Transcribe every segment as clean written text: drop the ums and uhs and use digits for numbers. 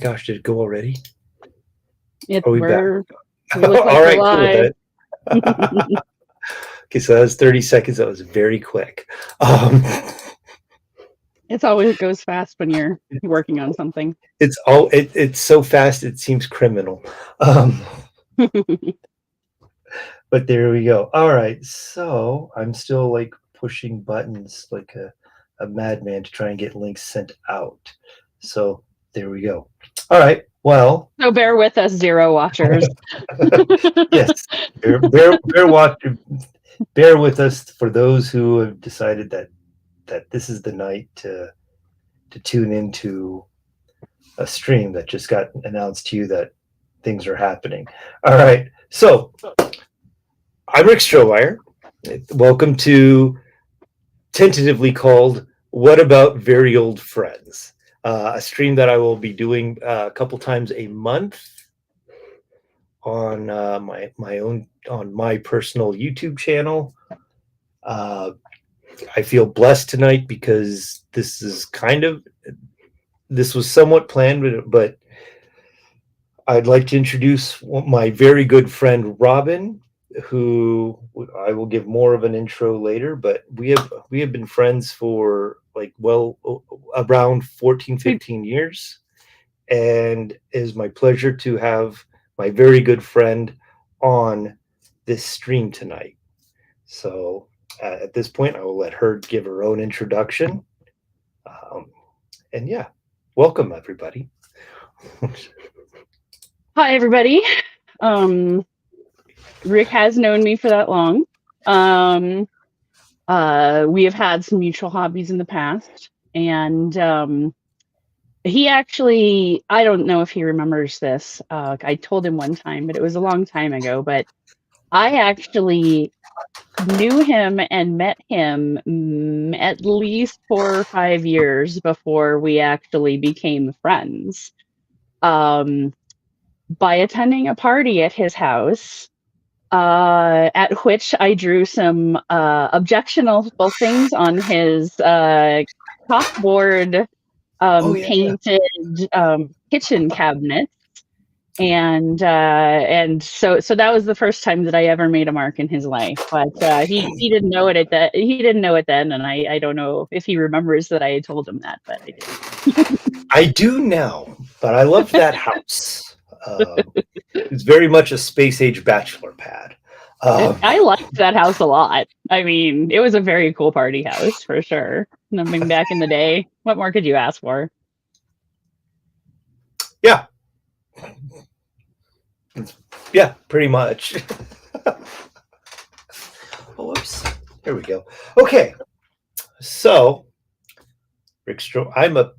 gosh, did it go already? It's Are we back? we look like All we're right, cool live. with that. Okay, so that was 30 seconds. That was very quick. It's always goes fast when you're working on something. It's so fast it seems criminal. But there we go. All right, so I'm still like pushing buttons like a madman to try and get links sent out. So there we go. All right. Well, So bear with us, Zero Watchers. yes, bear with us for those who have decided that this is the night to tune into a stream that just got announced to you that things are happening. All right, so I'm Rick Strohmeyer. Welcome to tentatively called "What About Very Old Friends," a stream that I will be doing a couple times a month on my personal YouTube channel. I feel blessed tonight because this was somewhat planned, but I'd like to introduce my very good friend Robin, who I will give more of an intro later, but we have been friends for around 14, 15 years. And it is my pleasure to have my very good friend on this stream tonight. So at this point, I will let her give her own introduction. And yeah, welcome everybody. Hi, everybody. Rick has known me for that long. We have had some mutual hobbies in the past, and he actually, I don't know if he remembers this. I told him one time, but it was a long time ago. But I actually knew him and met him at least 4 or 5 years before we actually became friends. By attending a party at his house, at which I drew some objectionable things on his chalkboard painted kitchen cabinets, and so that was the first time that I ever made a mark in his life. But he didn't know it he didn't know it then, and I don't know if he remembers that I had told him that, but I did. I do now, but I loved that house. It's very much a space age bachelor pad. I liked that house a lot. I mean, it was a very cool party house for sure. I mean, back in the day, what more could you ask for? Yeah. Yeah, pretty much. Oh, whoops. There we go. Okay. So, Rick Stroh, I'm a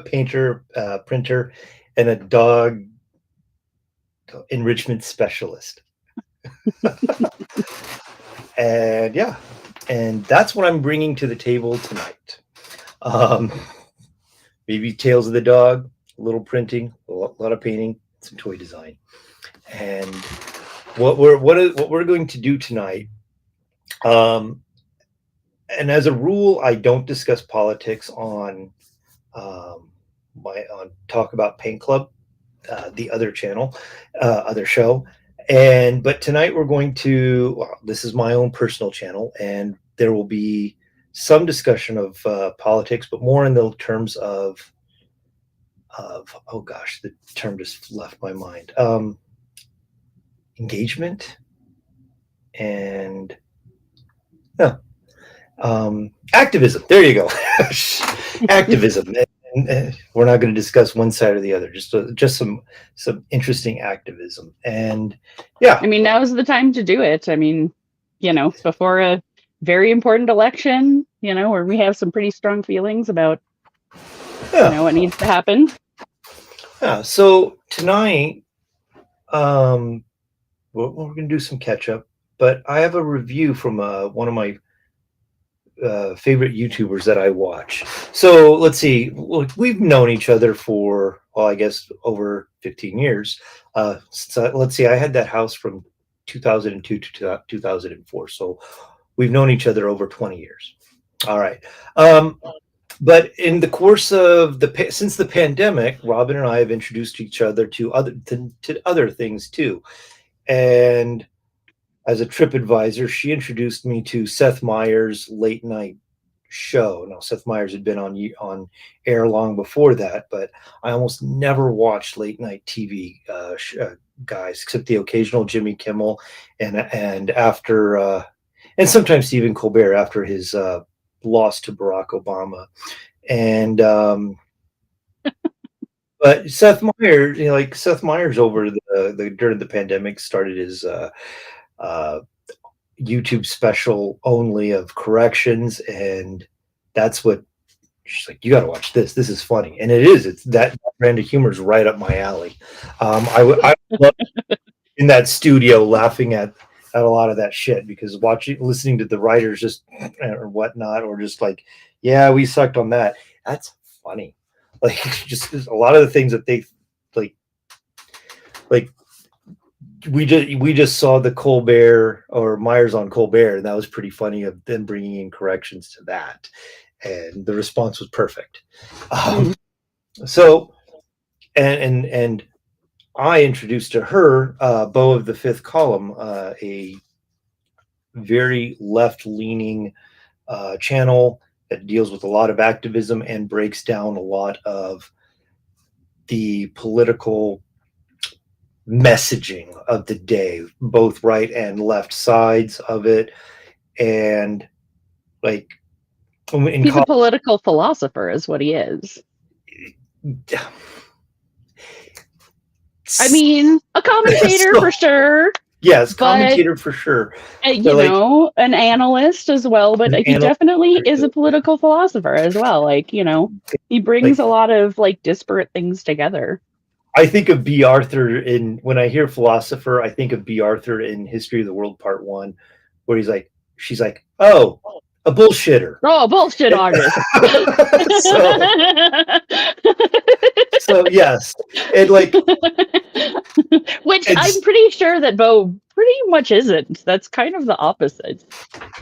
painter, printer, and a dog enrichment specialist. And yeah, and that's what I'm bringing to the table tonight. Maybe Tales of the Dog, a little printing, a lot of painting, some toy design. And what we're going to do tonight, and as a rule, I don't discuss politics on on Talk About Paint Club, the other channel, other show. But tonight we're going to, this is my own personal channel, and there will be some discussion of politics, but more in the terms of oh gosh, the term just left my mind. Engagement and activism. There you go. Activism. And we're not going to discuss one side or the other. Just some interesting activism. And yeah, I mean, now's the time to do it. I mean, before a very important election, where we have some pretty strong feelings about what needs to happen. Yeah. So tonight, we're going to do some catch up. But I have a review from one of my favorite YouTubers that I watch. So let's see. We've known each other for, I guess, over 15 years. So let's see. I had that house from 2002 to 2004. So we've known each other over 20 years. All right. But in the course of since the pandemic, Robin and I have introduced each other to other things too. And as a trip advisor, she introduced me to Seth Meyers' late night show. Now, Seth Meyers had been on air long before that, but I almost never watched late night TV guys, except the occasional Jimmy Kimmel, and after and sometimes Stephen Colbert after his loss to Barack Obama, and but Seth Meyers, like Seth Meyers over the during the pandemic started his uh, YouTube special only of corrections, and that's what she's like. You got to watch this. This is funny, and it is. It's that brand of humor is right up my alley. I love in that studio laughing at a lot of that shit because listening to the writers just or whatnot, or just like, yeah, we sucked on that. That's funny. Like just a lot of the things that they like we just saw the Colbert or Myers on Colbert, and that was pretty funny of them bringing in corrections to that, and the response was perfect. So, and I introduced to her Beau of the Fifth Column, a very left-leaning channel that deals with a lot of activism and breaks down a lot of the political messaging of the day, both right and left sides of it. And like he's a political philosopher is what he is. I mean, a commentator for sure. Yes, commentator for sure. You know, an analyst as well, but he definitely is a political philosopher as well. Like, you know, he brings a lot of like disparate things together. I think of B. Arthur when I hear philosopher, I think of B. Arthur in History of the World Part 1, where she's like, oh, a bullshitter. Oh, a bullshit artist. so yes, and like, which I'm pretty sure that Beau pretty much isn't. That's kind of the opposite,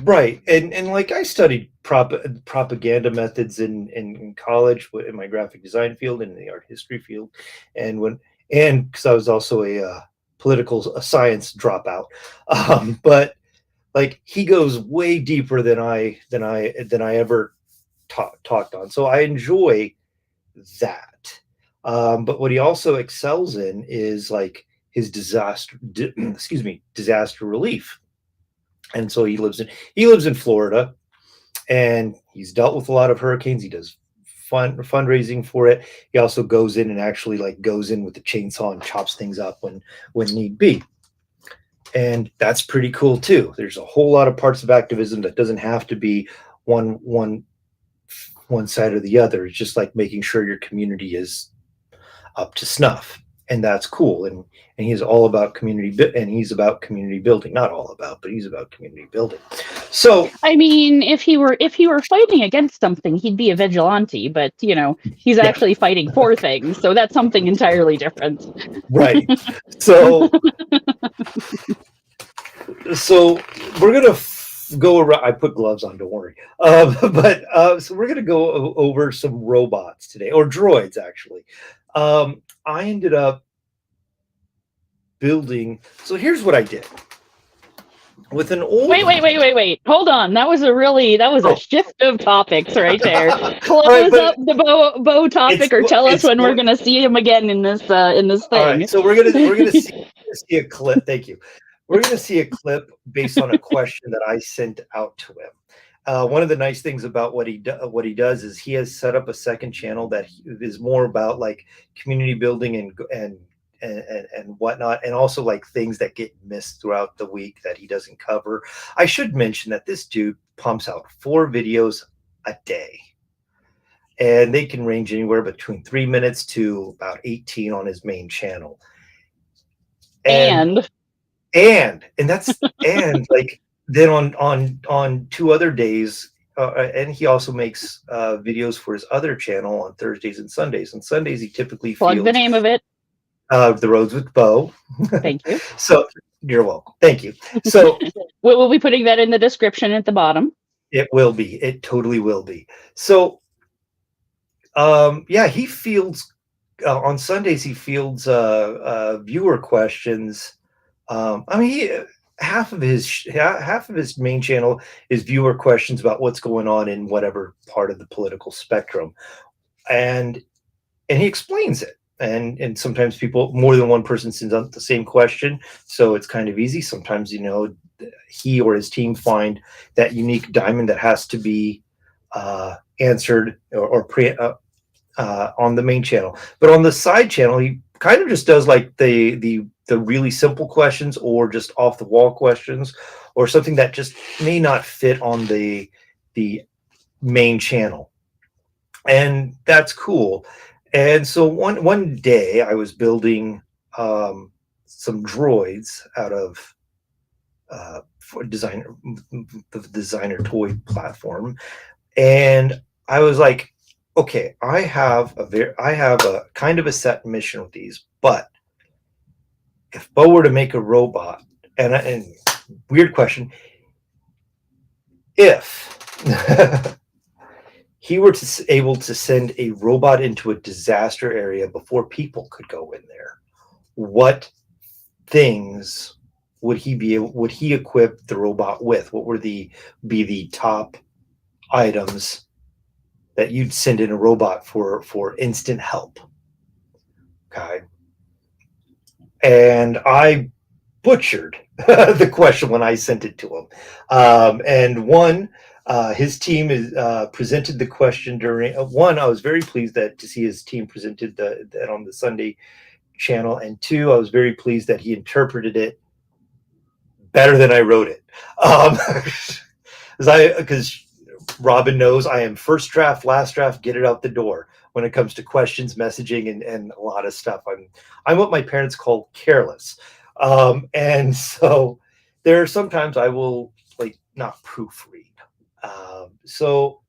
right? And like I studied propaganda methods in college in my graphic design field and in the art history field, and because I was also a political science dropout, but like he goes way deeper than I ever talked on. So I enjoy that. But what he also excels in is like his disaster relief. And so he lives in Florida, and he's dealt with a lot of hurricanes. He does fundraising for it. He also goes in and actually like goes in with the chainsaw and chops things up when need be. And that's pretty cool too. There's a whole lot of parts of activism that doesn't have to be one side or the other. It's just like making sure your community is up to snuff, and that's cool. And he's all about community, and he's about community building. Not all about, but he's about community building. So I mean, if he were fighting against something, he'd be a vigilante. But you know, he's actually fighting for things, so that's something entirely different. Right. So we're gonna go around. I put gloves on, don't worry. So we're gonna go over some robots today, or droids actually. I ended up building. So here's what I did with an old. Wait! Hold on. That was a shift of topics right there. Close up the Beau topic, or tell us when we're gonna see him again in this thing. All right, so we're gonna see a clip. Thank you. We're going to see a clip based on a question that I sent out to him. One of the nice things about what he does is he has set up a second channel that is more about like community building and whatnot, and also like things that get missed throughout the week that he doesn't cover. I should mention that this dude pumps out 4 videos a day, and they can range anywhere between 3 minutes to about 18 on his main channel. And that's and like then on 2 other days, and he also makes videos for his other channel on Thursdays and Sundays. On Sundays, he typically plug the name of it. The Roads with Beau. Thank you. So you're welcome. Thank you. So we'll be putting that in the description at the bottom. It will be. It totally will be. So Yeah, he fields on Sundays. He fields viewer questions. I mean, half of his main channel is viewer questions about what's going on in whatever part of the political spectrum, and he explains it. And sometimes people, more than one person, sends out the same question, so it's kind of easy. Sometimes, he or his team find that unique diamond that has to be answered on the main channel. But on the side channel, he kind of just does like the really simple questions, or just off the wall questions, or something that just may not fit on the main channel, and that's cool. And so one day I was building some droids out of for the designer toy platform, and I was like, okay, I have a kind of a set mission with these, but if Bo were to make a robot, and weird question, if he were able to send a robot into a disaster area before people could go in there, what things would he equip the robot with? What would be the top items that you'd send in a robot for instant help? Okay. And I butchered the question when I sent it to him. His team presented the question during one. I was very pleased to see his team presented that on the Sunday channel, and two, I was very pleased that he interpreted it better than I wrote it. Because Robin knows I am first draft, last draft, get it out the door when it comes to questions, messaging, and a lot of stuff. I'm what my parents call careless. And so there are sometimes I will not proofread. So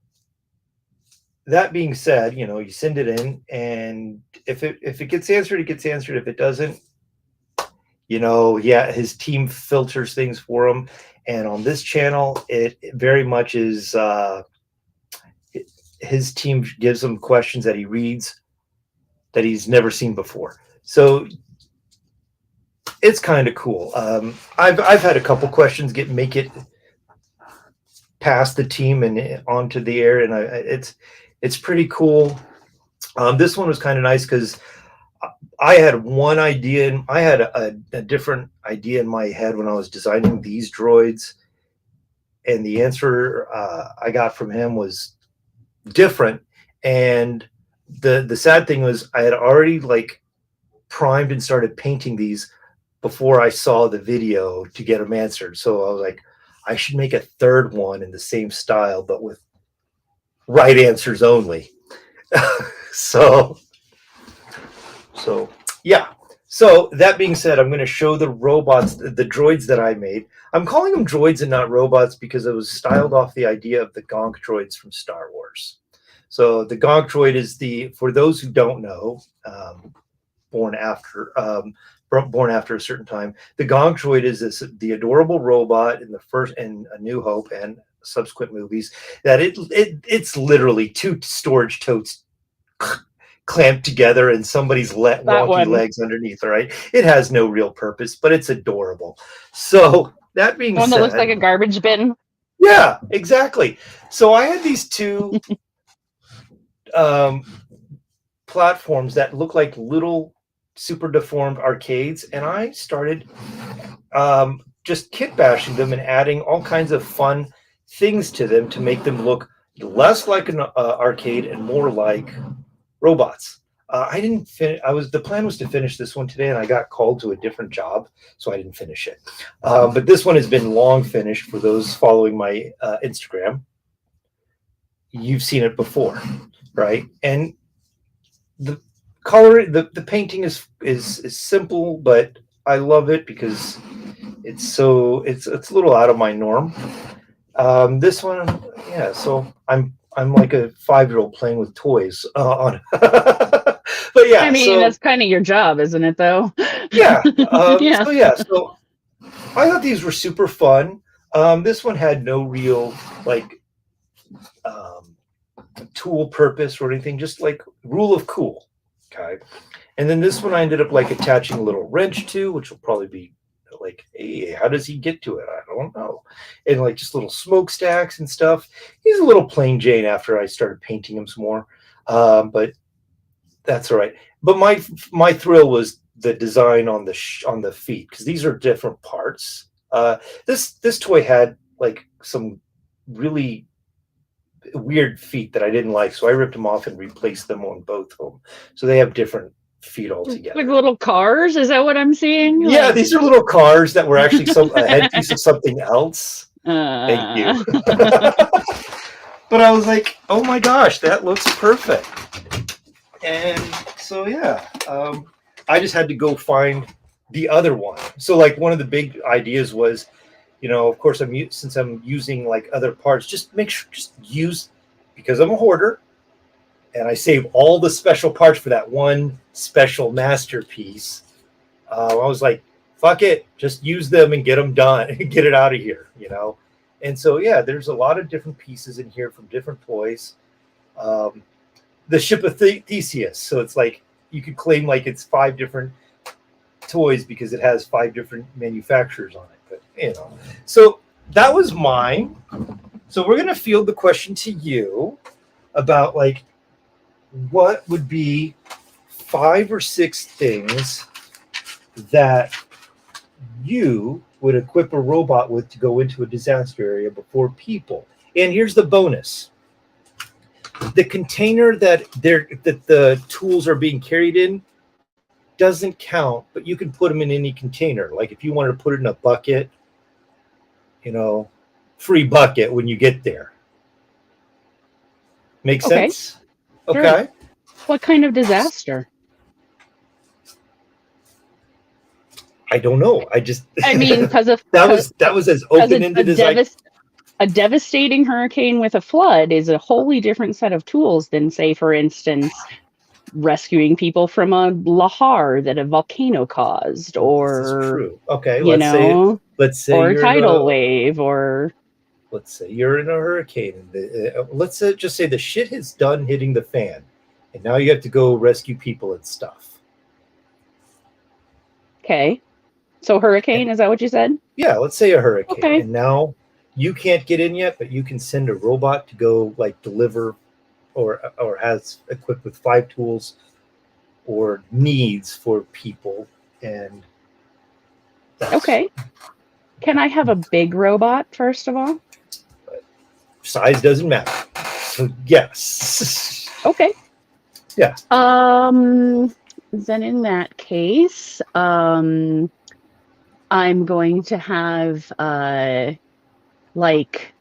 that being said, you send it in, and if it gets answered, it gets answered. If it doesn't, his team filters things for him. And on this channel, it very much is his team gives him questions that he reads that he's never seen before. So it's kind of cool. I've had a couple questions make it past the team and onto the air, and it's pretty cool. This one was kind of nice because I had one idea, and I had a different idea in my head when I was designing these droids, and the answer I got from him was different. And the sad thing was I had already primed and started painting these before I saw the video to get them answered. So I was like, I should make a third one in the same style, but with right answers only. So yeah. So that being said, I'm going to show the robots, the droids that I made. I'm calling them droids and not robots because it was styled off the idea of the Gonk droids from Star Wars. So the Gonk droid is for those who don't know, born after a certain time. The Gonk droid is the adorable robot in the first and A New Hope and subsequent movies that it's literally two storage totes clamped together and somebody's wonky legs underneath, right? It has no real purpose, but it's adorable. So that being one said, that looks like a garbage bin. Yeah, exactly. So I had these two platforms that look like little super deformed arcades, and I started just kit bashing them and adding all kinds of fun things to them to make them look less like an arcade and more like robots. I didn't finish. The plan was to finish this one today, and I got called to a different job, so I didn't finish it. But this one has been long finished. For those following my Instagram, you've seen it before, right? And the color, the painting is simple, but I love it because it's a little out of my norm. This one, yeah. So I'm like a 5-year-old playing with toys on. But yeah, I mean, that's kind of your job, isn't it? Though. Yeah. Yeah. So I thought these were super fun. This one had no real tool purpose or anything, just like rule of cool. Okay. And then this one I ended up like attaching a little wrench to, which will probably be like, hey, how does he get to it? I don't know. And like just little smokestacks and stuff. He's a little plain Jane after I started painting him some more. But that's all right. But my thrill was the design on the feet, because these are different parts. This toy had like some really weird feet that I didn't like, so I ripped them off and replaced them on both of them. So they have different feet altogether. Like little cars? Is that what I'm seeing? Yeah, these are little cars that were actually a headpiece of something else. Thank you. But I was like, oh my gosh, that looks perfect. And so yeah, I just had to go find the other one. So like one of the big ideas was, of course, since I'm using like other parts, just make sure, use, because I'm a hoarder and I save all the special parts for that one special masterpiece. I was like, fuck it, just use them and get them done, get it out of here, And so, yeah, there's a lot of different pieces in here from different toys. The Ship of Theseus. So it's like, you could claim like it's 5 different toys because it has 5 different manufacturers on it. But, so that was mine. So we're going to field the question to you about like, what would be 5 or 6 things that you would equip a robot with to go into a disaster area before people. And here's the bonus. The container that the tools are being carried in doesn't count, but you can put them in any container. Like if you wanted to put it in a bucket, free bucket when you get there. Make sense? Sure. Okay. What kind of disaster? I don't know. I mean, because of that was as open-ended as a devastating hurricane with a flood is a wholly different set of tools than, say, for instance, rescuing people from a lahar that a volcano caused, or this is true. Okay, let's say or a tidal wave, or let's say you're in a hurricane. Let's just say the shit is done hitting the fan, and now you have to go rescue people and stuff. Okay. So hurricane, is that what you said? Yeah, let's say a hurricane. Okay. And now you can't get in yet, but you can send a robot to go like deliver or has equipped with 5 tools or needs for people. And okay. Can I have a big robot, first of all? Size doesn't matter. So yes. Okay. Yeah. Then in that case, I'm going to have like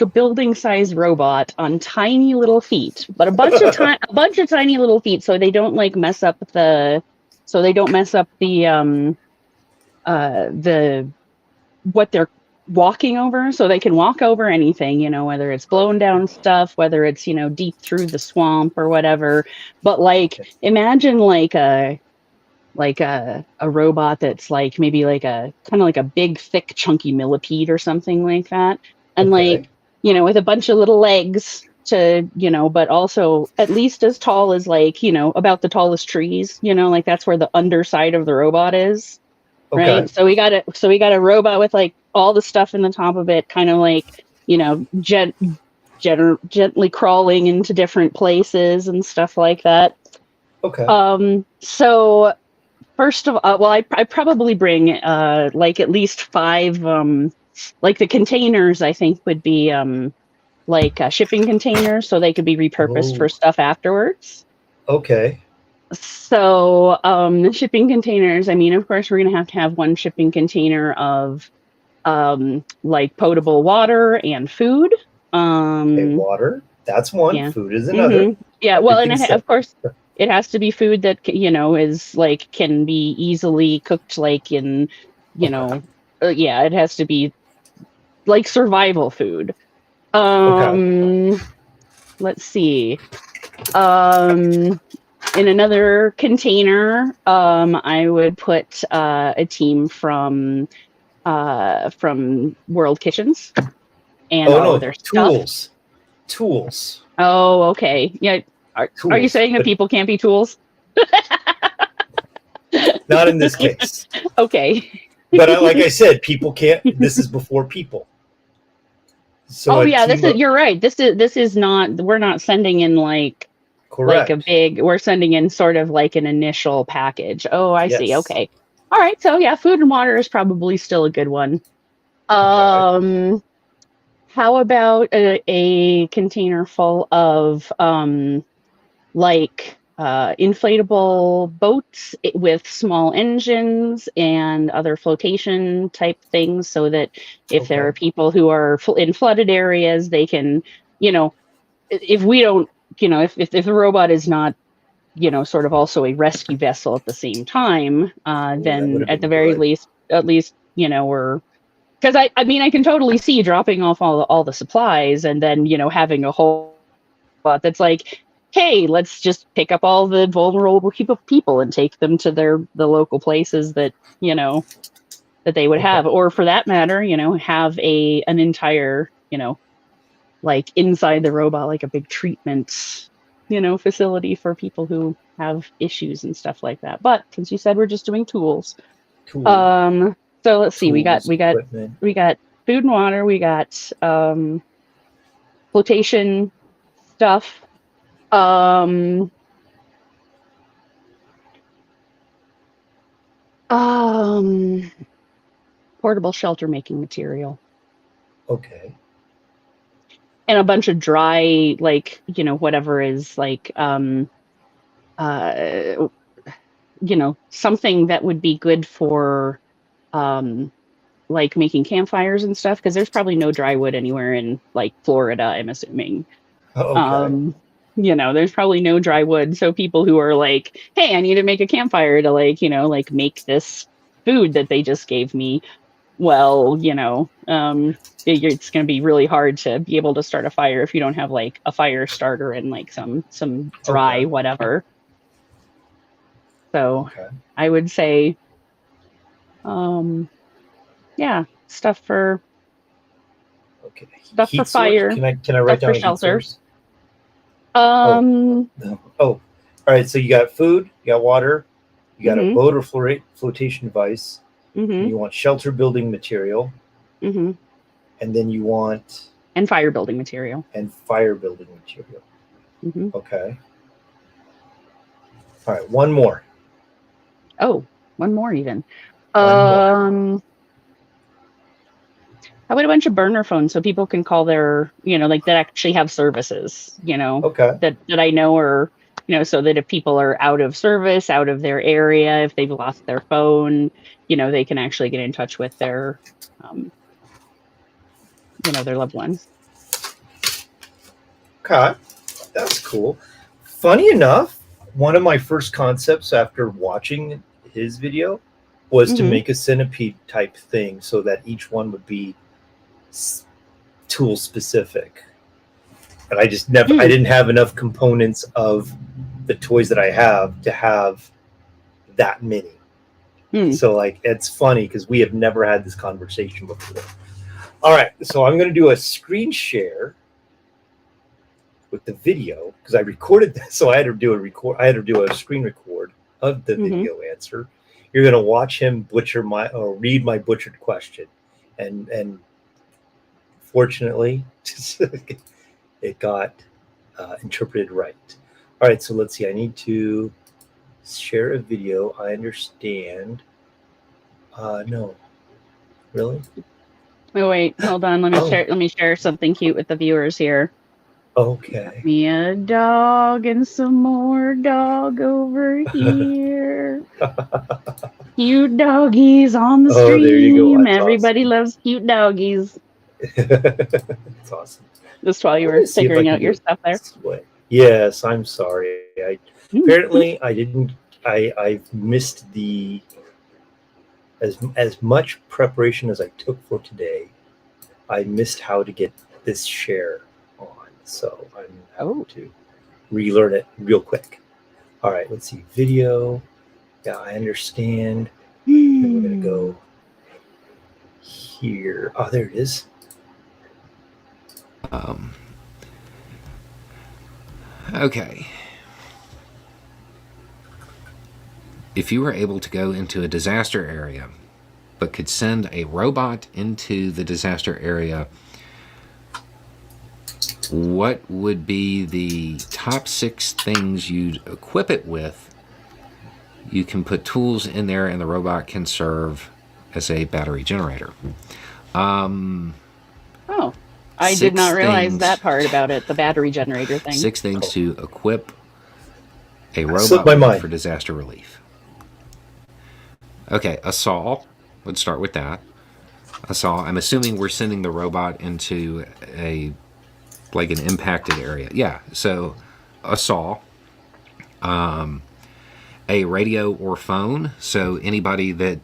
a building-sized robot on tiny little feet, but a bunch of tiny little feet, so they don't like mess up the what they're walking over, so they can walk over anything, whether it's blown down stuff, whether it's deep through the swamp or whatever. But like imagine like a robot that's like maybe like a kind of like a big thick chunky millipede or something like that, and like with a bunch of little legs to but also at least as tall as like about the tallest trees, like that's where the underside of the robot is. Okay. Right. So we got a robot with like all the stuff in the top of it, kind of like, gently crawling into different places and stuff like that. Okay. So first of all, well, I probably bring like at least 5, like the containers, I think would be like shipping containers, so they could be repurposed for stuff afterwards. Okay. So the shipping containers, I mean, of course, we're going to have one shipping container of like potable water and food. Water, that's one. Yeah. Food is another. Mm-hmm. Yeah, well, and of course, it has to be food that is like can be easily cooked, like in yeah, it has to be like survival food. Let's see. In another container, I would put a team from from World Kitchens and Oh all no, of their stuff. tools, Oh, okay. Yeah. Are you tools. saying that But people can't be tools? not in this case. Okay. But like I said, people can't. This is before people. So Oh a yeah, team of you're right. This is not, we're not sending in like a correct. big, we're sending in sort of like an initial package. Oh, I see. Yes. Okay. All right. So yeah, food and water is probably still a good one. Okay. How about a container full of like inflatable boats with small engines and other flotation type things, so that if there Okay. are people who are in flooded areas, they can, you know, if we don't, you know, if the robot is not, you know, sort of also a rescue vessel at the same time, Oh, that would then have at the been very good. least, you know, we're, because I mean, I can totally see dropping off all the supplies and then, you know, having a whole lot that's like, hey, let's just pick up all the vulnerable people and take them to the local places that, you know, that they would Okay. have, or for that matter, you know, have an entire, you know, like inside the robot, like a big treatment, you know, facility for people who have issues and stuff like that. But since you said we're just doing tools, Tool, um, so let's see, tools, equipment. we got food and water, we got flotation stuff, um, um, portable shelter making material, Okay. and a bunch of dry, like, you know, whatever is like uh you know, something that would be good for um like making campfires and stuff, because there's probably no dry wood anywhere in like Florida, I'm assuming. Okay. um you know, there's probably no dry wood, so people who are like, hey, I need to make a campfire to, like, you know, like make this food that they just gave me, well, you know, it's going to be really hard to be able to start a fire if you don't have like a fire starter and like some dry Okay. whatever. So Okay. I would say um yeah, Okay. stuff for Heat source. fire, Can I write stuff for down a heat shelter. source? Oh. um No. Oh. All right. So you got food. You got water. You got a mhm boat or flotation device. And mhm you want shelter building material, mhm and then you want and fire building material. and fire building material. Mhm. Okay. All right. One more. Oh, one more even. One more. How about a bunch of burner phones so people can call their, you know, like that actually have services, you know, Okay. that I know are, you know, so that if people are out of service, out of their area, if they've lost their phone, you know, they can actually get in touch with their, um, you know, their loved ones. Okay. That's cool. Funny enough, one of my first concepts after watching his video was to Mm-hmm. make a centipede type thing so that each one would be tool specific. And I just never, I Mm, didn't have enough components of the toys that I have to have that many. mm. So, like, it's funny because we have never had this conversation before. All right. So, I'm going to do a screen share with the video because I recorded this. So, I had to do a screen record of the Mm-hmm. video answer. You're going to watch him butcher my or read my butchered question. And fortunately, it got interpreted right. All right, so let's see. I need to share a video. I understand. No, really? Oh wait, hold on. Oh, Let me share something cute with the viewers here. okay. Me a dog and some more dog over here. Cute doggies on the Oh, there you go. stream. That's Everybody awesome. loves cute doggies. That's awesome. Just while you I'm were gonna see if I figuring can out your do it stuff there. this way. Yes, I'm sorry. Mm-hmm. Apparently I didn't. I've missed the as much preparation as I took for today. I missed how to get this share on, so I'm having Oh. to relearn it real quick. All right, let's see. Video. Yeah, I understand. Then we're gonna go here. Oh, there it is. Okay. If you were able to go into a disaster area, but could send a robot into the disaster area, what would be the top 6 things you'd equip it with? You can put tools in there, and the robot can serve as a battery generator. Oh, I did not realize that part about it, the battery generator thing. 6 things to equip a Slipped my robot mind. for disaster relief. Okay, a saw. Let's start with that. A saw. I'm assuming we're sending the robot into an impacted area. Yeah, so a saw. A radio or phone, so anybody that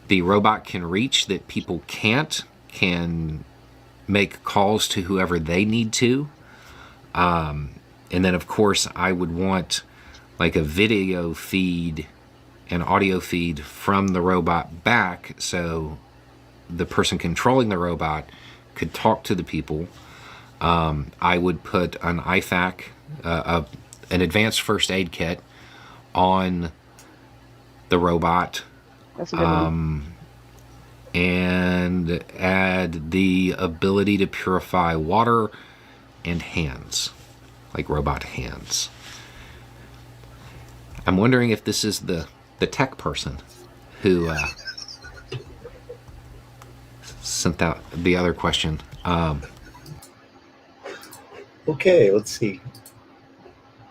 the robot can reach that people can't can make calls to whoever they need to. And then, of course, I would want like a video feed, an audio feed from the robot back, so the person controlling the robot could talk to the people. I would put an IFAK, an advanced first aid kit, on the robot. That's a good one. And add the ability to purify water and hands, like robot hands. I'm wondering if this is the tech person who sent out the other question. Okay, let's see.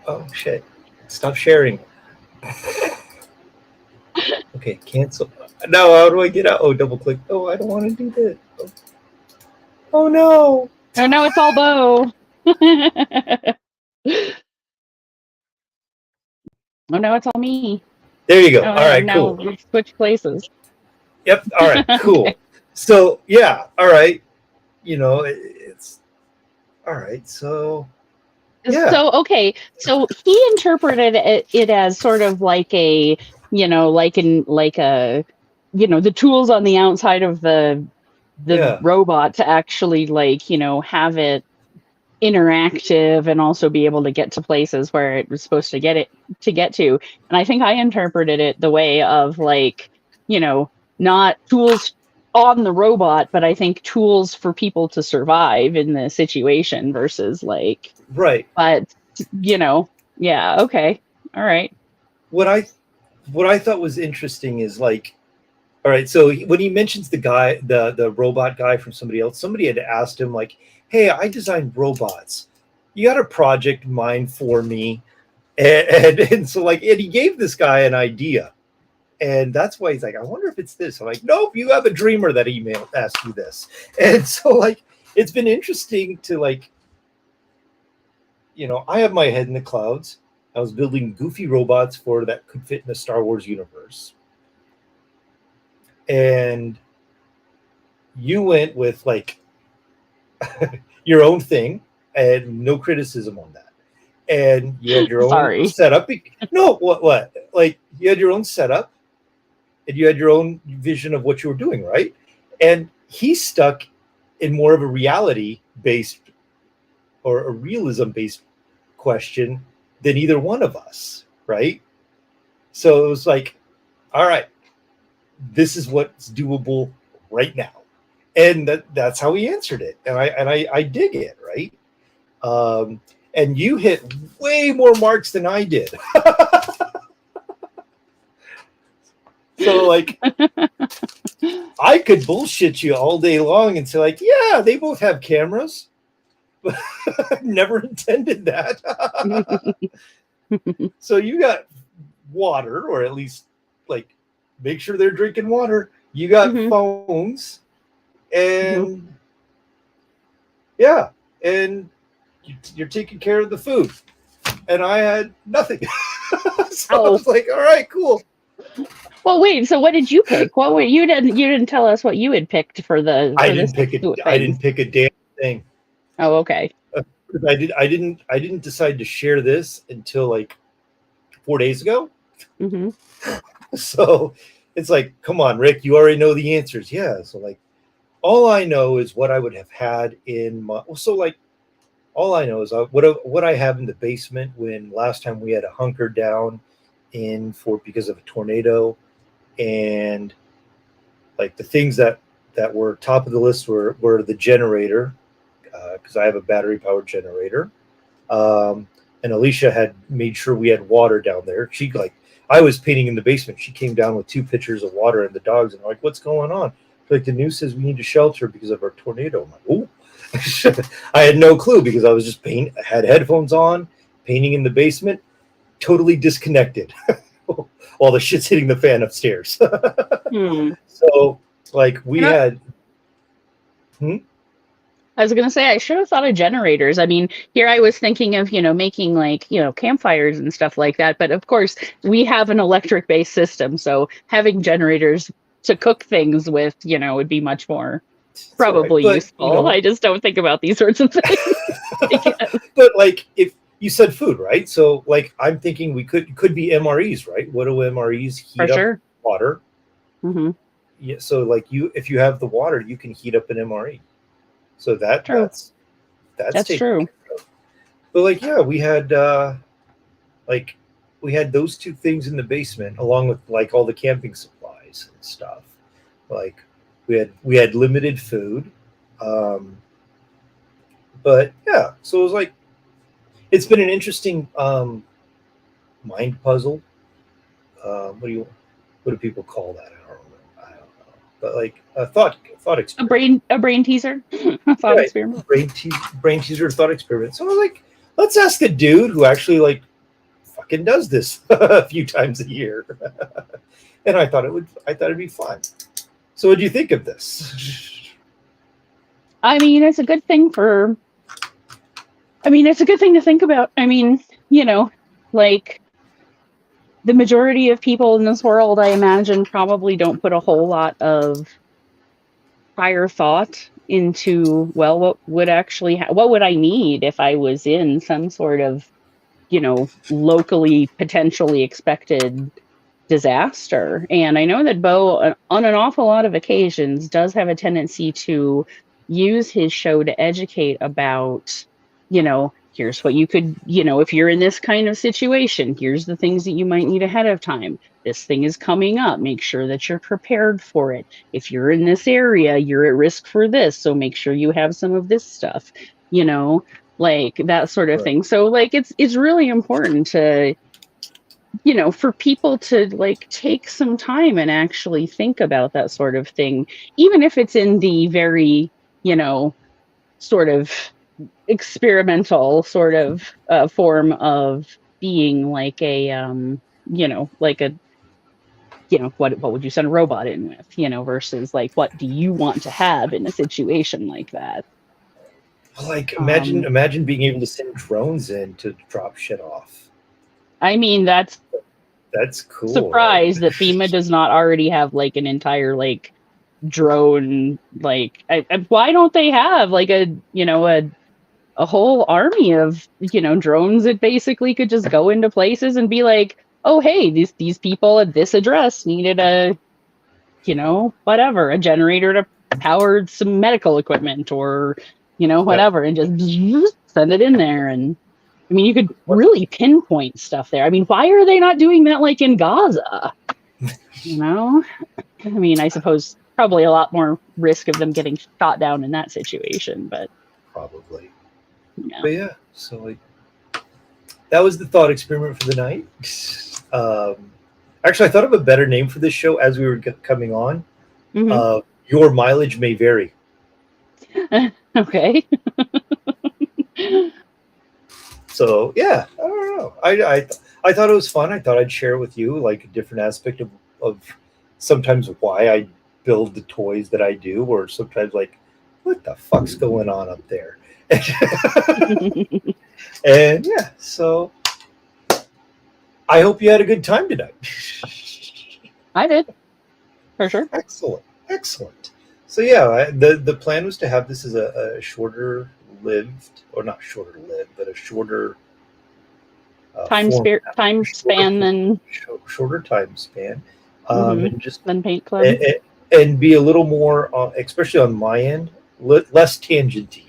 Oh, shit. Stop sharing. Okay, cancel. No, how do I get out? Oh, double click. Oh, I don't want to do that. Oh no. Oh no, it's all Bo. Oh no, it's all me. There you go. Oh, All right, now cool. we switch places. Yep. All right, cool. Okay. So yeah, all right. It's all right. So yeah. So okay, so he interpreted it as sort of like a, the tools on the outside of the robot to actually have it interactive and also be able to get to places where it was supposed to get to. And I think I interpreted it the way of not tools on the robot, but I think tools for people to survive in the situation versus right. But yeah, okay, all right. What I thought was interesting is all right. So when he mentions the guy, the robot guy from somebody else, somebody had asked him hey, I designed robots. You got a project in mind for me? And so and he gave this guy an idea. And that's why he's I wonder if it's this. I'm nope, you have a dreamer that asked you this. And so it's been interesting to I have my head in the clouds. I was building goofy robots that could fit in the Star Wars universe. And you went with your own thing and no criticism on that. And you had your own setup. No, what? You had your own setup and you had your own vision of what you were doing, right? And he's stuck in more of a reality-based or a realism-based question than either one of us, right? So it was all right, this is what's doable right now. And that's how he answered it. And I dig it, right? And you hit way more marks than I did. So I could bullshit you all day long and say yeah, they both have cameras. But I never intended that. So you got water, or at least make sure they're drinking water. You got phones, and yeah, and you're taking care of the food. And I had nothing. So I was all right, cool. Well, wait. So, what did you pick? What were you didn't tell us what you had picked for the? I didn't pick a damn thing. Oh, okay. I didn't decide to share this until 4 days ago. Mm-hmm. So it's like, come on, Rick, you already know the answers. Yeah. So like, all I know is what I would have had in my. So like, all I know is what I have in the basement when last time we had a hunker down in for because of a tornado, and like the things that were top of the list were the generator, because I have a battery powered generator. And Alicia had made sure we had water down there. She like I was painting in the basement. She came down with 2 pitchers of water and the dogs, and I'm like, what's going on? Like the news says we need to shelter because of our tornado. I'm like, oh. I had no clue because I was just had headphones on, painting in the basement, totally disconnected while the shit's hitting the fan upstairs. So like we had. I was going to say, I should have thought of generators. I mean, here I was thinking of, making like, campfires and stuff like that. But of course, we have an electric based system. So having generators to cook things with, would be much more probably useful. I just don't think about these sorts of things. But like if you said food, right? So like I'm thinking we could be MREs, right? What do MREs heat up? Water. Mm-hmm. Yeah. So like if you have the water, you can heat up an MRE. So that's true. But like, yeah, we had those 2 things in the basement along with like all the camping supplies and stuff. Like we had limited food. But yeah, so it was like, it's been an interesting mind puzzle. What do people call that? I don't know. But like a thought experiment. A brain teaser. A thought experiment. Brain teaser, thought experiment. So I was like, let's ask a dude who actually like fucking does this a few times a year. And I thought it'd be fun. So what do you think of this? I mean, it's a good thing it's a good thing to think about. I mean, like the majority of people in this world, I imagine, probably don't put a whole lot of prior thought into, well, what would I need if I was in some sort of, locally potentially expected disaster. And I know that Bo, on an awful lot of occasions, does have a tendency to use his show to educate about, here's what you could, if you're in this kind of situation, here's the things that you might need ahead of time. This thing is coming up. Make sure that you're prepared for it. If you're in this area, you're at risk for this. So make sure you have some of this stuff, like that sort of thing. So like, it's really important to, for people to like take some time and actually think about that sort of thing, even if it's in the very, sort of experimental sort of form of being like a, what would you send a robot in with, versus like, what do you want to have in a situation like that? Like imagine being able to send drones in to drop shit off. I mean, that's cool. Surprised that FEMA does not already have like an entire like drone. Like, why don't they have like a whole army of drones that basically could just go into places and be like, oh hey, these people at this address needed a a generator to power some medical equipment or whatever, and just send it in there. And I mean, you could really pinpoint stuff there. I mean, why are they not doing that like in Gaza? I mean, I suppose probably a lot more risk of them getting shot down in that situation, but probably. Yeah. But yeah, so like that was the thought experiment for the night. Actually, I thought of a better name for this show as we were coming on. Mm-hmm. Your mileage may vary. Okay. So yeah, I don't know. I thought it was fun. I thought I'd share with you like a different aspect of sometimes why I build the toys that I do, or sometimes like what the fuck's going on up there. And yeah, so I hope you had a good time tonight. I did, for sure. Excellent. So yeah, the plan was to have this as a shorter lived, or not shorter lived, but a shorter time span than shorter time span. Mhm. and just Then paint club. and be a little more, especially on my end, less tangenty.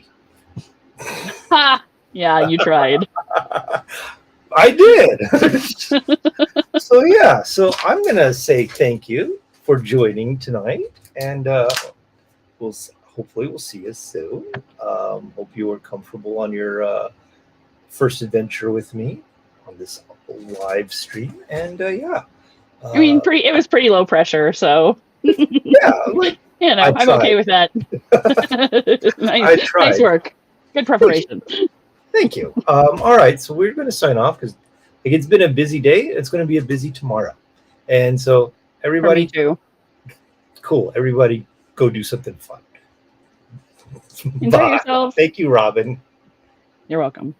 Ha! Yeah, you tried. I did. So yeah, so I'm gonna say thank you for joining tonight, and hopefully we'll see you soon. Hope you were comfortable on your first adventure with me on this live stream, and yeah. I mean, it was pretty low pressure, so Yeah, like you know, I I'm okay tried. with that. I nice tried. work. Good preparation. Thank you. All right, so we're going to sign off because it's been a busy day. It's going to be a busy tomorrow, and so For me everybody, too. cool. Everybody, go do something fun. Enjoy Bye. yourself. Thank you, Robin. You're welcome.